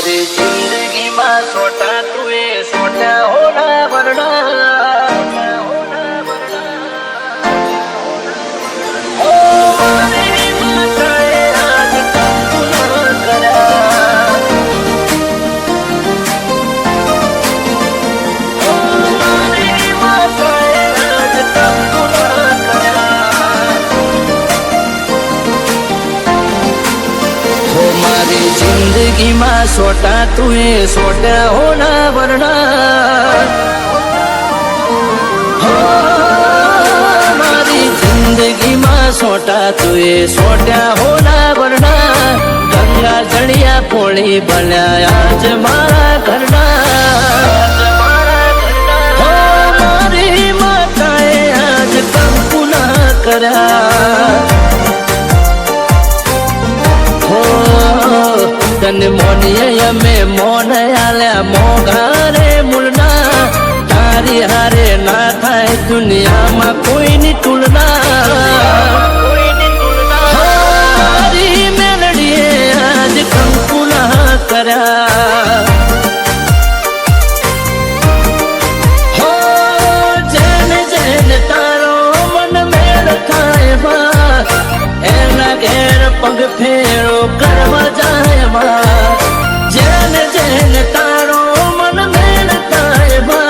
મારી જિંદગીમાં સોટા તુએ સોટા હોના વરણા जिंदगी में सोटा तुए सोटा होना वरना हमारी जिंदगी में सोटा तुए सोटा होना वरना गंगा जड़िया पोली बन्या आज मारा घरना हमारी माताए आज कंकु न करा तन मोनिया में मोन आल्या मोघारे मुलना तारी हारे ना थाय दुनिया में कोई नी तुलना हमारी मेलडी आज कंकु ना करा हो जैन जैन तारो मन मेल खाए बा एना घेर पग फेरो करवा जाए जैन जैन तारो मन मेल ताए बा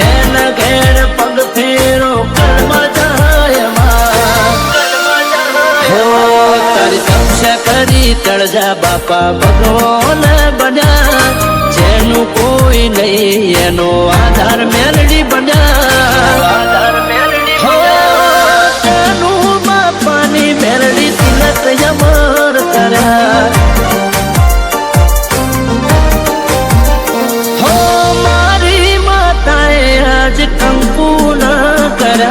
एना घेर पग फेरो करवा जाए हो तारी तपस्या करी तड़जा बापा भगवान बन्या जेनु कोई नहीं एनो आधार मेलडी बन्या हो तेनु बापानी मेलडी तिलक यमर करा कंकु न करा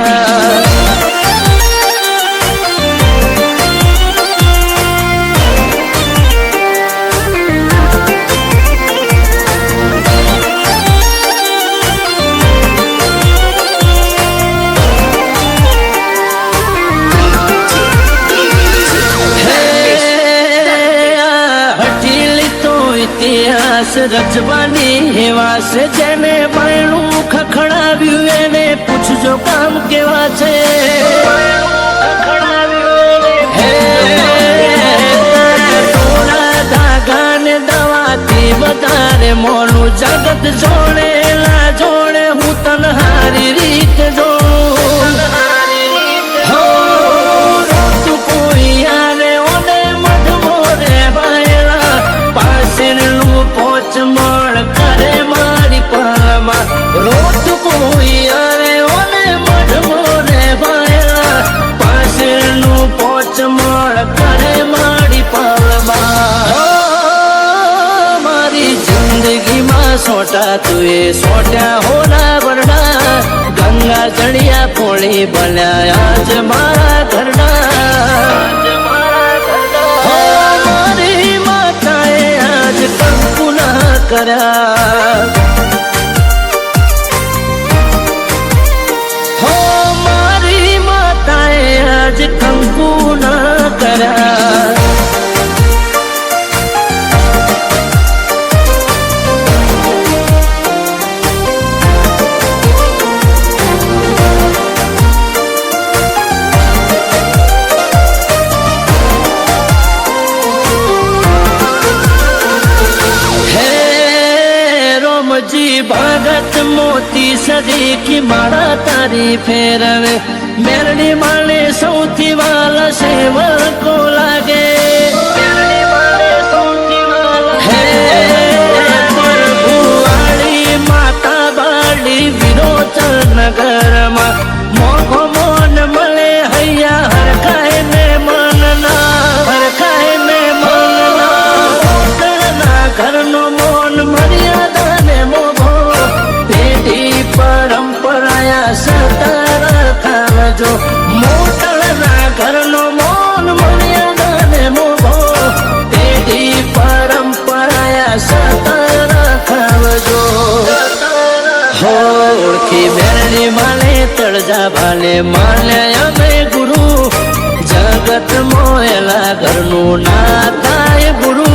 इतिहास रजवानी हेवास जेने बायणू खखड़ाव्यू एने पूछजो काम केवा छे टोला धागा ने दवाती वधारे मोनू जगत जोड़ेला जोड़े हूँ तन्हारी रीत जो हो रोतु कोई आने ओने मध मोरे बायला पासिरलू पोच मळ करे मारी पालमा रोत कोई आरे ओने मढ मोरे बायला पासिरलू पोच मळ करे मारी पालमा मारी जिंदगी में सोटा तुए सोटा होना वरना गंगा जड़िया पोली बन्या आज मारा घरना कंकु न करा हो मारी माताए आज कंकु न करा जी भगत मोती सदी की मारा तारी फेरवे मेरडी माले सौथी वाला सेवल को लागे प्रभुवाड़ी माता बाड़ी विरोचन नगर में मोह मोन मले हैया हर खाए में मनना हर खाए में मनना घर नो मोन मर्यादा परंपराया सतर खावजो मोटलना घरनो मोन मर्यादा ने मोभो तेरी परंपराया सतर खावजो हो ओळखी मेरडी माले तळजा भाले माले अमे गुरु जगत मोयला घरनु ना थाय गुरु